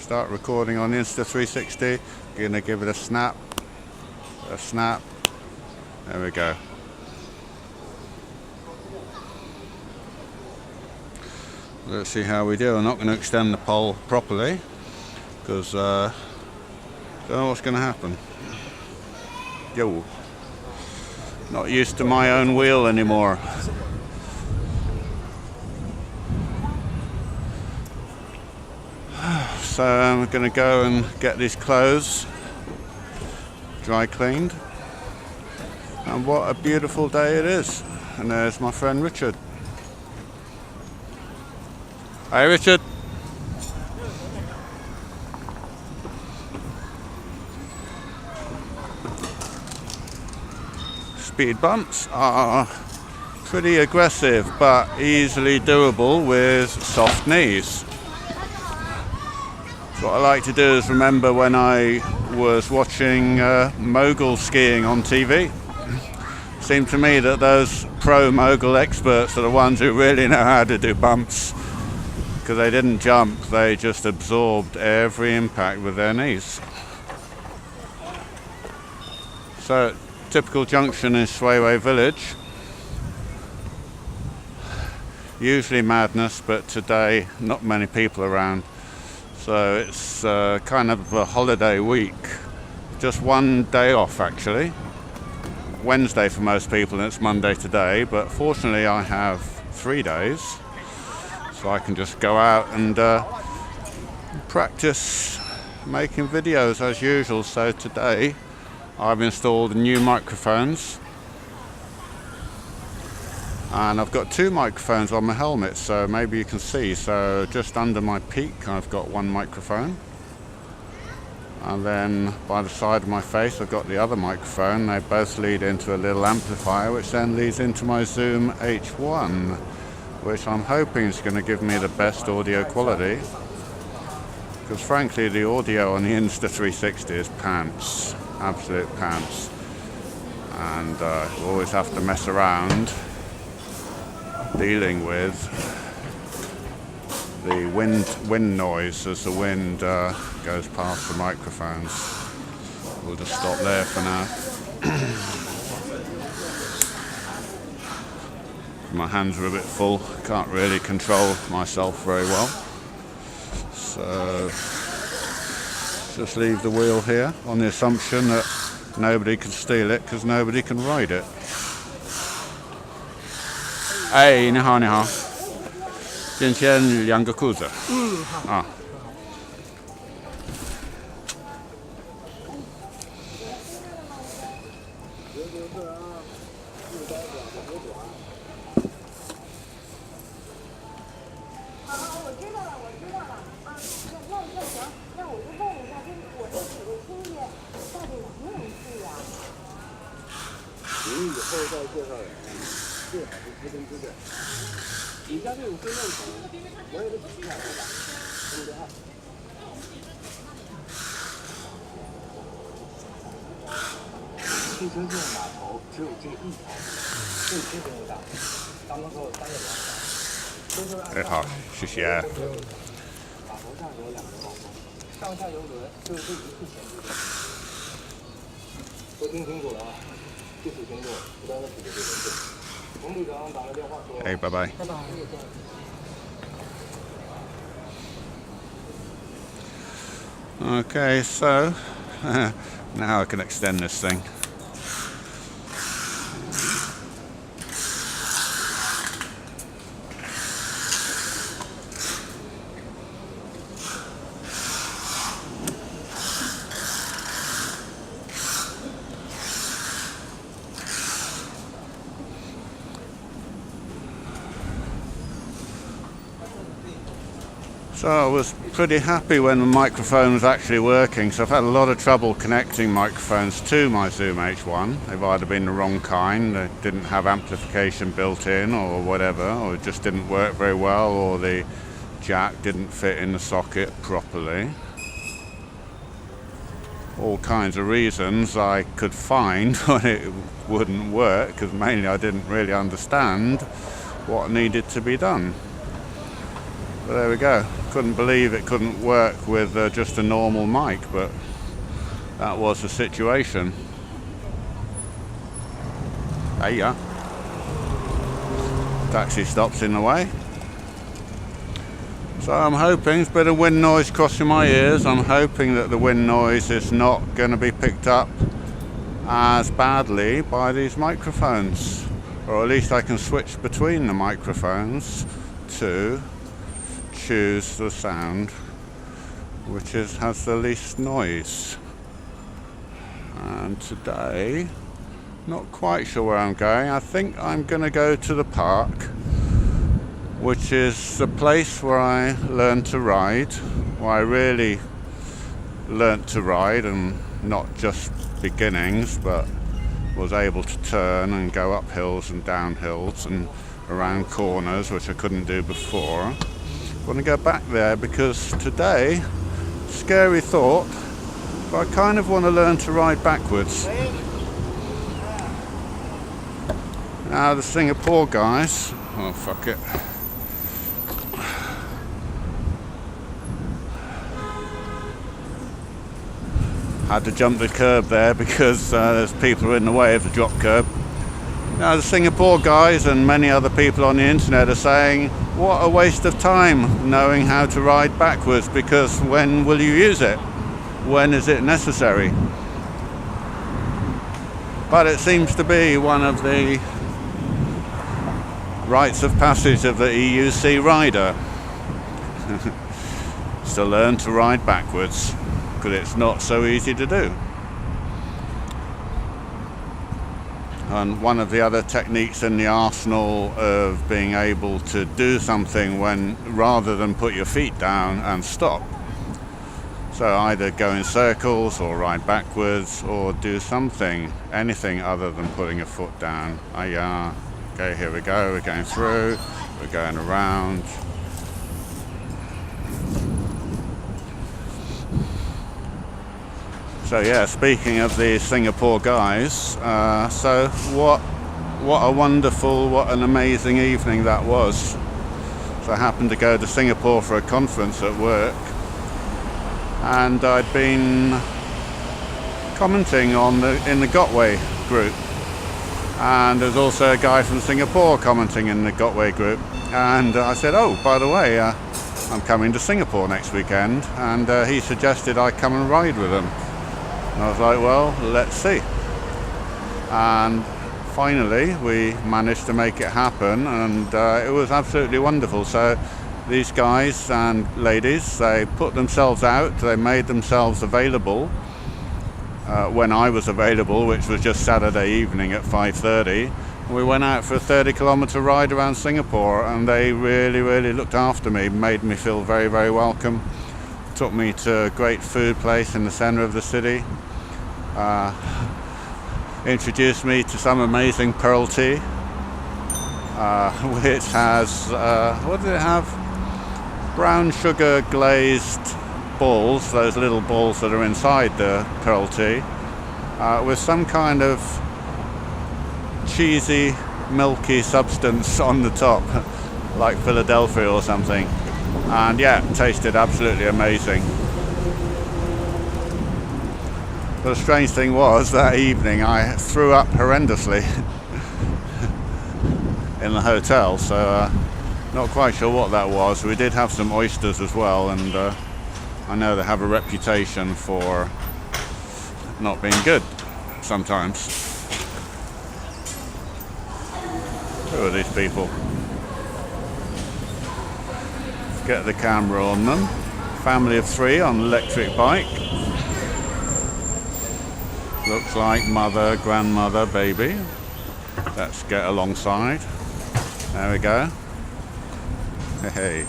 start recording on Insta360. Gonna give it a snap. There we go. Let's see how we do. I'm not going to extend the pole properly because don't know what's going to happen. Yo, not used to my own wheel anymore. So I'm going to go and get these clothes dry cleaned. And what a beautiful day it is. And there's my friend Richard. Hi Richard. Speed bumps are pretty aggressive but easily doable with soft knees. What I like to do is remember when I was watching mogul skiing on TV. It seemed to me that those pro mogul experts are the ones who really know how to do bumps, because they didn't jump, they just absorbed every impact with their knees. So, typical junction in Swayway Village. Usually madness, but today not many people around. So it's kind of a holiday week. Just one day off actually. Wednesday for most people and it's Monday today, but fortunately I have 3 days. So I can just go out and practice making videos as usual. So today I've installed new microphones. And I've got 2 microphones on my helmet, so maybe you can see. So just under my peak I've got 1 microphone, and then by the side of my face I've got the other microphone. They both lead into a little amplifier which then leads into my Zoom H1, which I'm hoping is going to give me the best audio quality, because frankly the audio on the Insta360 is pants, absolute pants, and you always have to mess around dealing with the wind noise as the wind goes past the microphones. We'll just stop there for now. My hands are a bit full, can't really control myself very well, so just leave the wheel here on the assumption that nobody can steal it because nobody can ride it. 哎，你好，你好，今天量个裤子。好。啊。我知道了。啊，那行，那我就问一下，就是我这几个亲戚到底能不能去呀？您以后再介绍人。最好是知根知底。以下队伍分认同，我有个指示啊，对不对啊？去深圳码头只有这一条，最新的大，刚刚说3个轮。好，谢谢。码头上有2个码头，上下游轮就是这一次前置的。都听清楚了啊！具体行动不断的指挥这人队。 Hey, bye-bye. Okay, so now I can extend this thing. So I was pretty happy when the microphone was actually working, so I've had a lot of trouble connecting microphones to my Zoom H1. They've either been the wrong kind, they didn't have amplification built in or whatever, or it just didn't work very well, or the jack didn't fit in the socket properly. All kinds of reasons I could find when it wouldn't work, because mainly I didn't really understand what needed to be done. But there we go. Couldn't believe it couldn't work with just a normal mic, but that was the situation. Hey, yeah. Taxi stops in the way. So I'm hoping, there's a bit of wind noise crossing my ears. I'm hoping that the wind noise is not going to be picked up as badly by these microphones. Or at least I can switch between the microphones to choose the sound which has the least noise. And today, not quite sure where I'm going. I think I'm going to go to the park, which is the place where I learned to ride, where I really learnt to ride, and not just beginnings, but was able to turn and go up hills and down hills and around corners, which I couldn't do before. I want to go back there because today, scary thought, but I kind of want to learn to ride backwards. Now the Singapore guys, oh fuck it. Had to jump the curb there because there's people in the way of the drop curb. Now the Singapore guys and many other people on the internet are saying, what a waste of time knowing how to ride backwards, because when will you use it? When is it necessary? But it seems to be one of the rites of passage of the EUC rider. To learn to ride backwards, because it's not so easy to do. And one of the other techniques in the arsenal of being able to do something when, rather than put your feet down and stop. So either go in circles or ride backwards or do something, anything other than putting a foot down. Okay, here we go, we're going through, we're going around. So yeah, speaking of the Singapore guys, so what a wonderful, what an amazing evening that was. So I happened to go to Singapore for a conference at work, and I'd been commenting on in the Gotway group, and there's also a guy from Singapore commenting in the Gotway group, and I said, oh, by the way, I'm coming to Singapore next weekend, and he suggested I come and ride with him. And I was like, well, let's see. And finally, we managed to make it happen, and it was absolutely wonderful. So these guys and ladies, they put themselves out, they made themselves available when I was available, which was just Saturday evening at 5:30. We went out for a 30-kilometre ride around Singapore, and they really, really looked after me, made me feel very, very welcome. Took me to a great food place in the centre of the city. Introduced me to some amazing pearl tea, which has, what did it have? Brown sugar glazed balls, those little balls that are inside the pearl tea, with some kind of cheesy, milky substance on the top, like Philadelphia or something. And yeah, it tasted absolutely amazing. But the strange thing was, that evening I threw up horrendously in the hotel, so not quite sure what that was. We did have some oysters as well, and I know they have a reputation for not being good sometimes. Who are these people? Let's get the camera on them. Family of 3 on an electric bike. Looks like mother, grandmother, baby. Let's get alongside. There we go. Hey.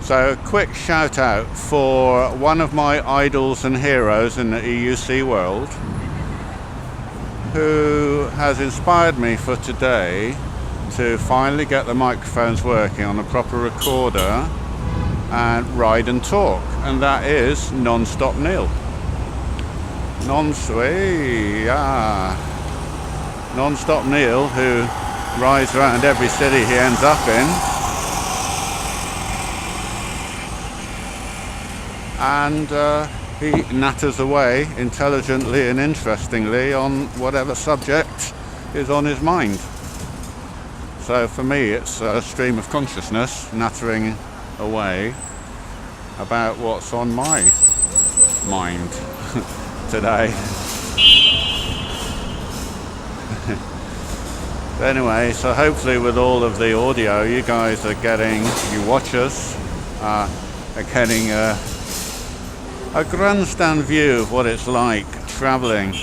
So, quick shout out for one of my idols and heroes in the EUC world, who has inspired me for today to finally get the microphones working on a proper recorder and ride and talk, and that is Non-Stop Neil. Non-stop Neil, who rides around every city he ends up in, and he natters away intelligently and interestingly on whatever subject is on his mind. So for me it's a stream of consciousness nattering away about what's on my mind today. Anyway, so hopefully with all of the audio you guys are getting, you watchers are getting a grandstand view of what it's like traveling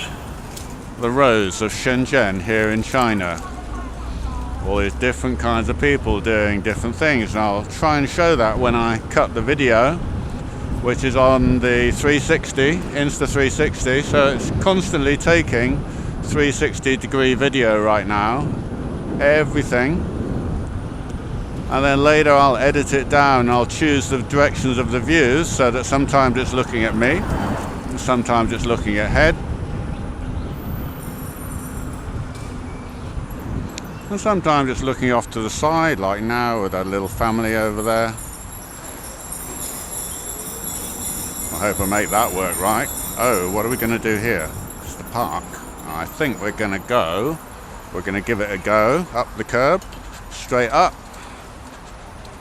the roads of Shenzhen here in China. All these different kinds of people doing different things, and I'll try and show that when I cut the video, which is on the 360, Insta360, so it's constantly taking 360-degree video right now, everything, and then later I'll edit it down and I'll choose the directions of the views so that sometimes it's looking at me, sometimes it's looking ahead, and sometimes it's looking off to the side, like now with that little family over there. I hope I make that work right. Oh, what are we going to do here? It's the park. I think we're going to give it a go, up the curb, straight up.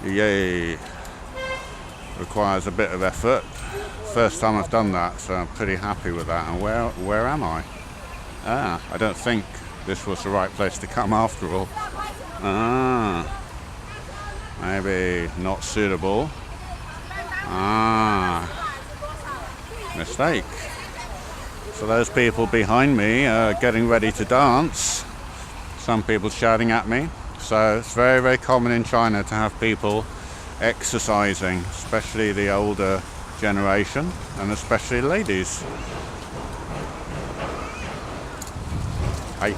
Yay. Requires a bit of effort. First time I've done that, so I'm pretty happy with that. And where am I? I don't think this was the right place to come after all. Maybe not suitable. Mistake. So those people behind me are getting ready to dance. Some people shouting at me. So it's very, very common in China to have people exercising, especially the older generation, and especially ladies. Hi.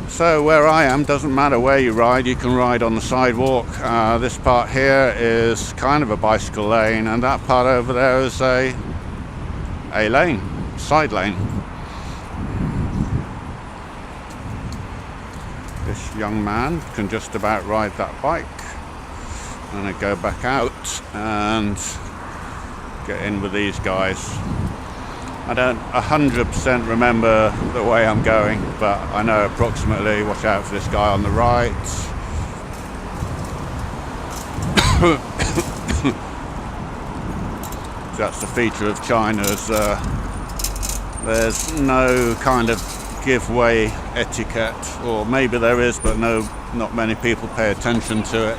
So where I am, doesn't matter where you can ride on the sidewalk. This part here is kind of a bicycle lane, and that part over there is a lane, side lane. This young man can just about ride that bike. I'm going to go back out and get in with these guys. I don't 100% remember the way I'm going, but I know approximately. Watch out for this guy on the right. That's the feature of China, there's no kind of give-way etiquette, or maybe there is, but not many people pay attention to it.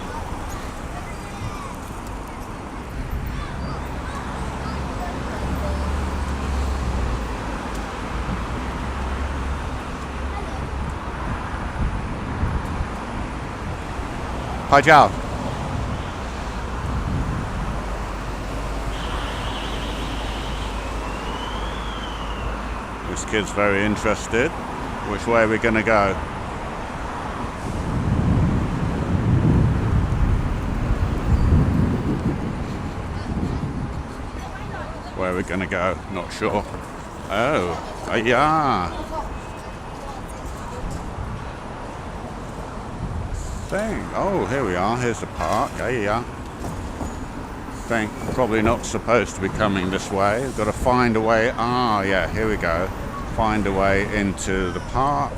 Pajal. This kid's very interested. Which way are we going to go? Where are we going to go? Not sure. Oh, yeah. Thing. Oh, here we are. Here's the park. Yeah. Think probably not supposed to be coming this way. We've got to find a way. Yeah, here we go. Find a way into the park.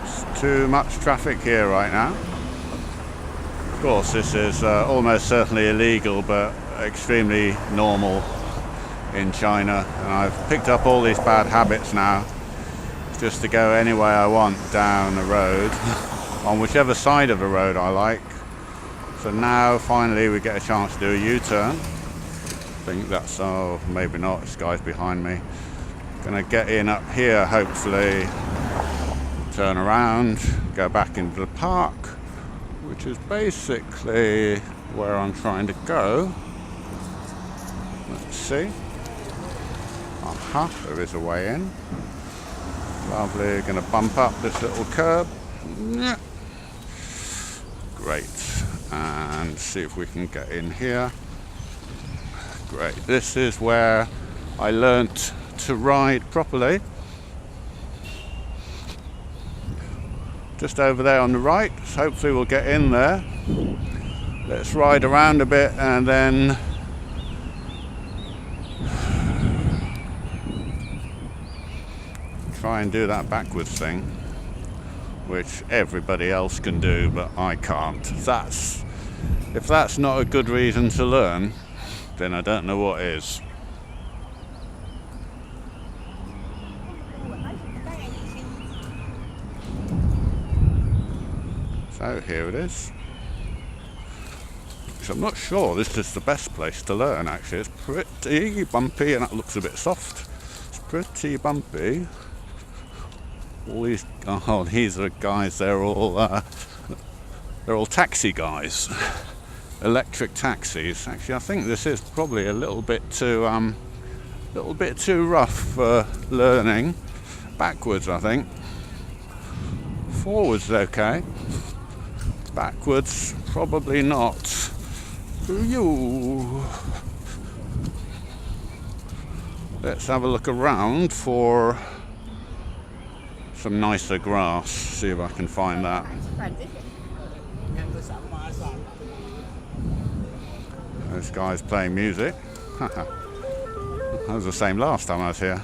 It's too much traffic here right now. Of course, this is almost certainly illegal, but extremely normal in China, and I've picked up all these bad habits now, just to go any way I want down the road, on whichever side of the road I like. So now finally we get a chance to do a U-turn. I think that's, oh, maybe not, this guy's behind me. Gonna get in up here, hopefully, turn around, go back into the park, which is basically where I'm trying to go. Let's see. There is a way in. Lovely, going to bump up this little curb. Great, and see if we can get in here. Great, this is where I learnt to ride properly. Just over there on the right, so hopefully we'll get in there. Let's ride around a bit and then try and do that backwards thing, which everybody else can do, but I can't. If that's not a good reason to learn, then I don't know what is. So here it is. So I'm not sure this is the best place to learn actually. It's pretty bumpy and that looks a bit soft. It's pretty bumpy. All these, oh, these are guys, they're all taxi guys. Electric taxis. Actually I think this is probably a little bit too rough for learning. Backwards I think. Forwards okay. Backwards, probably not. Let's have a look around for some nicer grass, see if I can find that. This guy's playing music. That was the same last time I was here.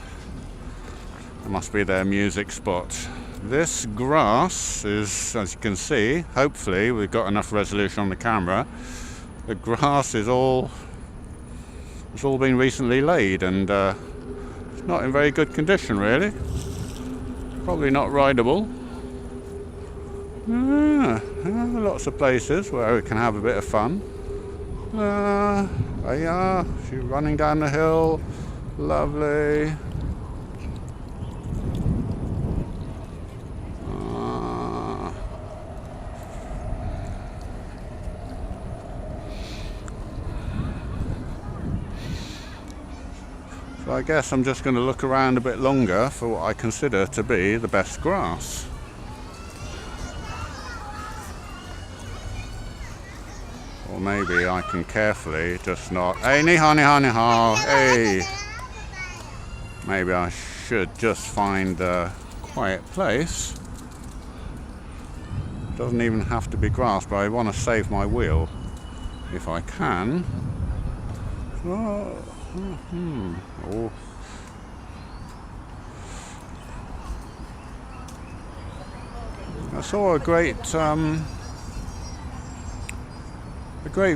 It must be their music spot. This grass is, as you can see, hopefully we've got enough resolution on the camera. The grass is all been recently laid and it's not in very good condition really. Probably not rideable. Lots of places where we can have a bit of fun. There you are, she's running down the hill. Lovely. So I guess I'm just going to look around a bit longer for what I consider to be the best grass. Or maybe I can carefully just not... Hey, ni ha, hey! Maybe I should just find a quiet place. Doesn't even have to be grass, but I want to save my wheel if I can. Oh. Oh. I saw a great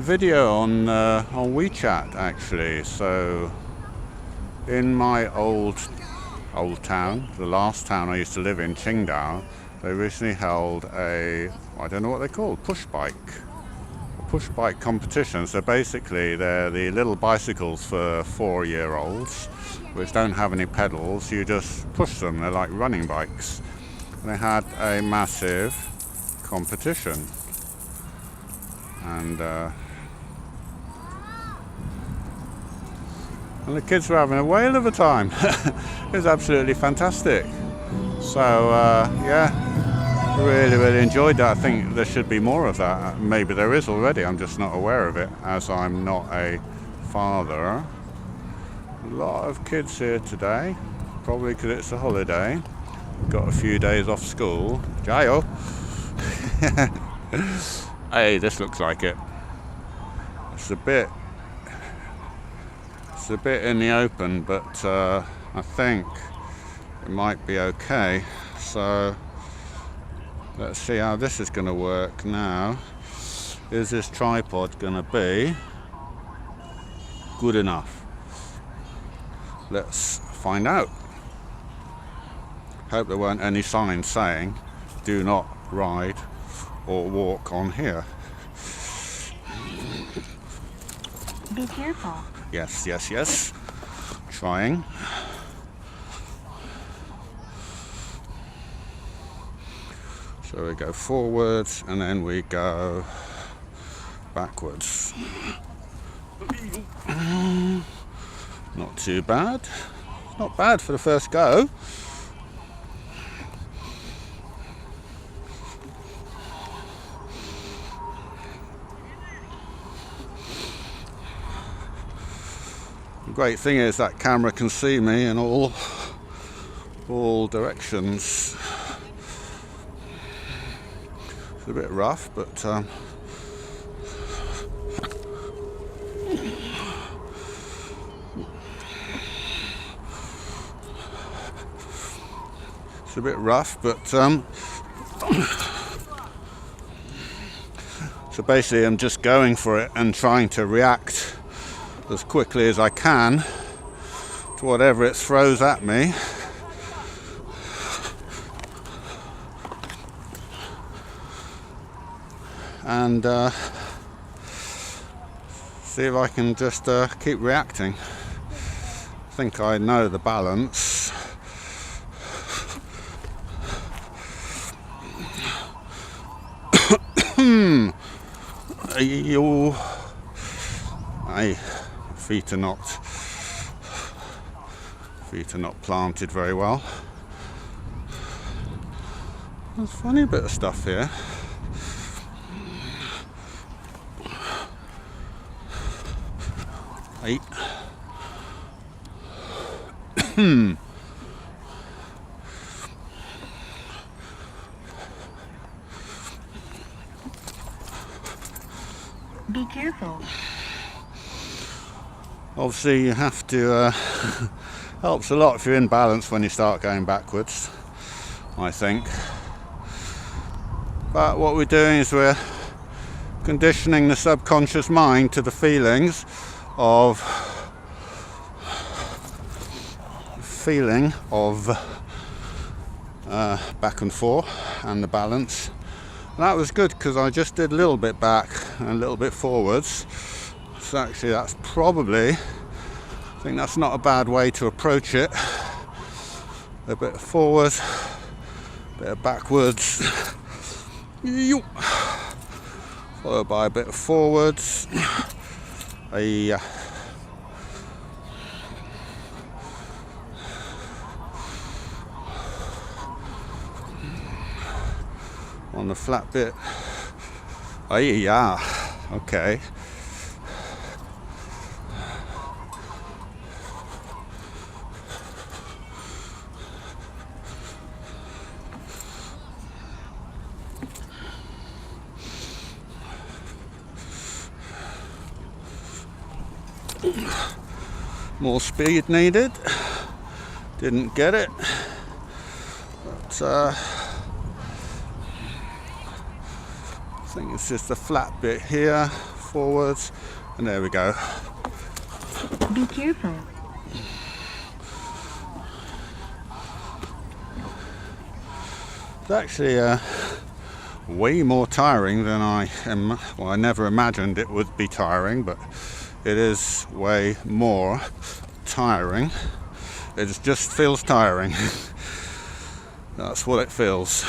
video on WeChat actually. So in my old town, the last town I used to live in, Qingdao, they recently held I don't know what they're called, push bike competition. So basically they're the little bicycles for 4-year-olds which don't have any pedals. You just push them, they're like running bikes. And they had a massive competition and the kids were having a whale of a time. It was absolutely fantastic. So yeah, really enjoyed that. I think there should be more of that. Maybe there is already, I'm just not aware of it as I'm not a father. A lot of kids here today, probably because it's a holiday. Got a few days off school. Jayo! Hey, this looks like it. It's a bit in the open, but I think it might be okay. So let's see how this is going to work now. Is this tripod going to be good enough? Let's find out. Hope there weren't any signs saying do not ride or walk on here. Be careful. Yes. Trying. So we go forwards and then we go backwards. Not too bad. Not bad for the first go. The great thing is that camera can see me in all directions. It's a bit rough, but it's a bit rough, but so basically I'm just going for it and trying to react as quickly as I can to whatever it throws at me. And see if I can just keep reacting. I think I know the balance. My feet are not planted very well. There's a funny bit of stuff here. Eight. Be careful. Obviously you have to helps a lot if you're in balance when you start going backwards, I think. But what we're doing is we're conditioning the subconscious mind to the feelings of back and forth and the balance. And that was good because I just did a little bit back and a little bit forwards. So actually that's probably, I think that's not a bad way to approach it. A bit forward, a bit of backwards, followed by a bit of forwards. On the flat bit. Yeah, okay. More speed needed. Didn't get it. But I think it's just a flat bit here, forwards, and there we go. Be careful. It's actually way more tiring than I never imagined it would be tiring, but it is way more tiring. It just feels tiring. That's what it feels.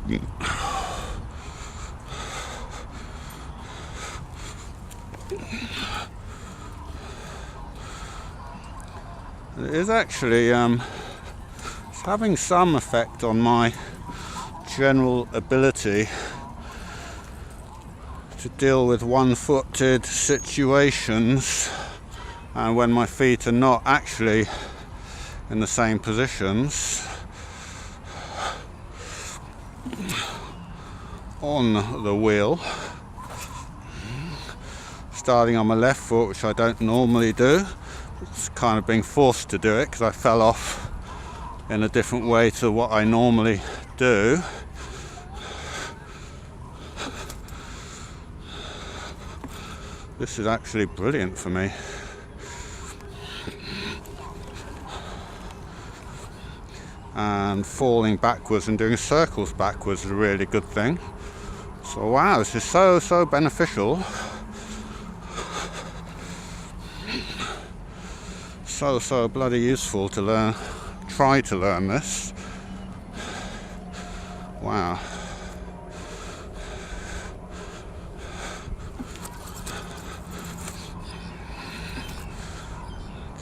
It is actually it's having some effect on my general ability to deal with one-footed situations, and when my feet are not actually in the same positions on the wheel. Starting on my left foot, which I don't normally do. It's kind of being forced to do it because I fell off in a different way to what I normally do. This is actually brilliant for me. And falling backwards and doing circles backwards is a really good thing. So wow, this is so beneficial. So bloody useful to learn, try to learn this. Wow.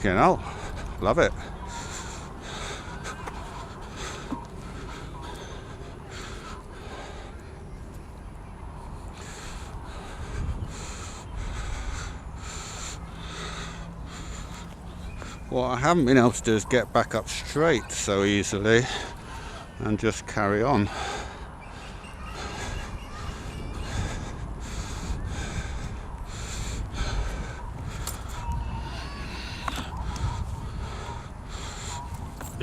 You know, love it. what I haven't been able to do is get back up straight so easily and just carry on.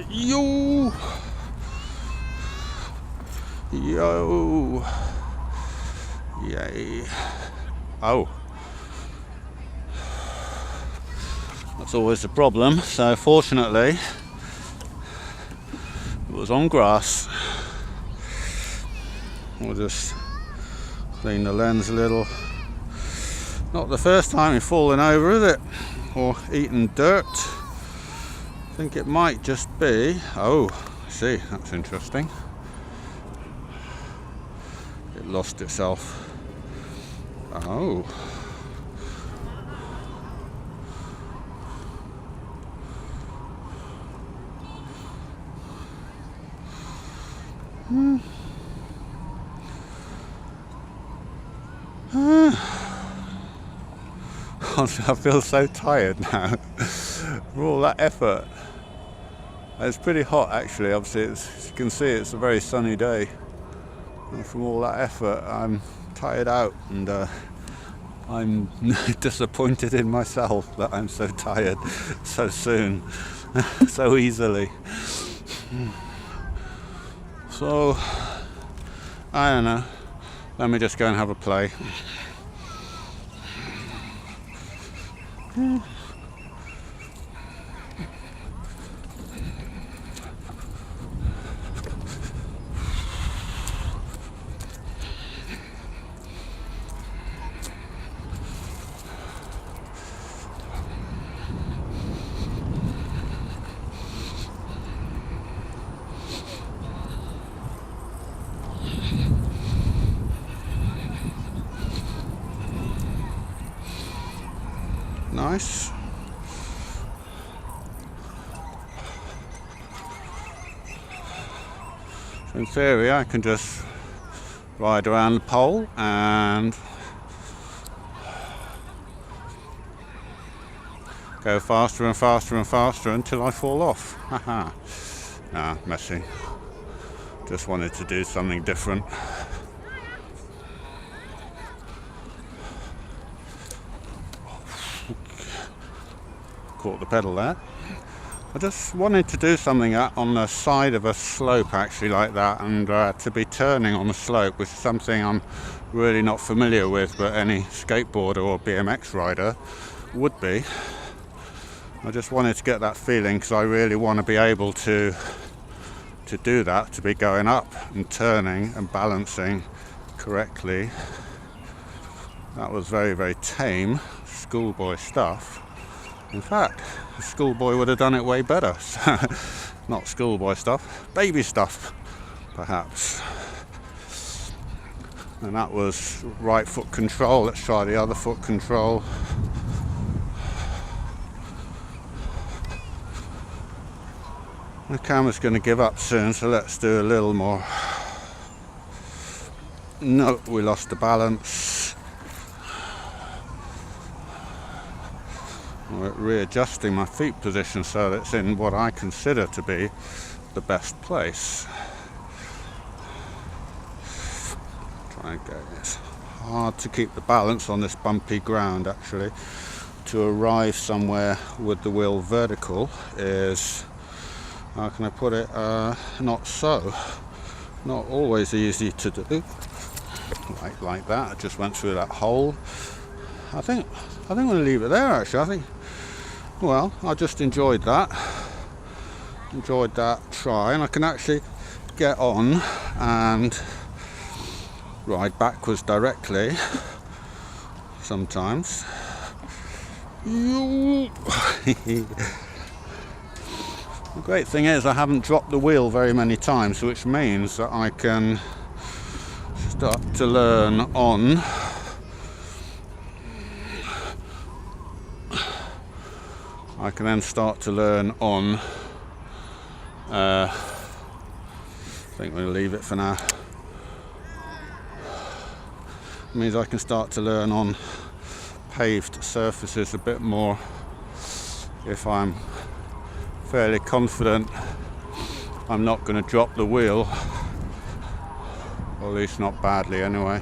Yo! Yo! Yay! Oh! That's always the problem. So fortunately, it was on grass. We'll just clean the lens a little. Not the first time you've fallen over, is it? Or eaten dirt. I think it might just be. Oh, I see, that's interesting. It lost itself. Oh. I feel so tired now for all that effort. It's pretty hot actually, obviously as you can see it's a very sunny day, and from all that effort I'm tired out, and I'm disappointed in myself that I'm so tired so soon, so easily. So I don't know, let me just go and have a play. Nice. So in theory I can just ride around the pole and go faster and faster and faster until I fall off. Haha. Nah, messy. Just wanted to do something different. Caught the pedal there. I just wanted to do something on the side of a slope actually like that, and to be turning on the slope, which is something I'm really not familiar with, but any skateboarder or BMX rider would be. I just wanted to get that feeling because I really want to be able to do that, to be going up and turning and balancing correctly. That was very, very tame schoolboy stuff. In fact, a schoolboy would have done it way better. Not schoolboy stuff, baby stuff, perhaps. And that was right foot control. Let's try the other foot control. The camera's going to give up soon, so let's do a little more. No, we lost the balance. We're readjusting my feet position so that it's in what I consider to be the best place. Try and get this. Hard to keep the balance on this bumpy ground actually. To arrive somewhere with the wheel vertical is, how can I put it, not always easy to do. Like that, I just went through that hole. I think I'm going to leave it there actually. Well, I just enjoyed that try, and I can actually get on and ride backwards directly sometimes. The great thing is I haven't dropped the wheel very many times, which means that I can start to learn on. I can then start to learn on. I think we'll leave it for now. It means I can start to learn on paved surfaces a bit more if I'm fairly confident I'm not going to drop the wheel, or at least not badly anyway.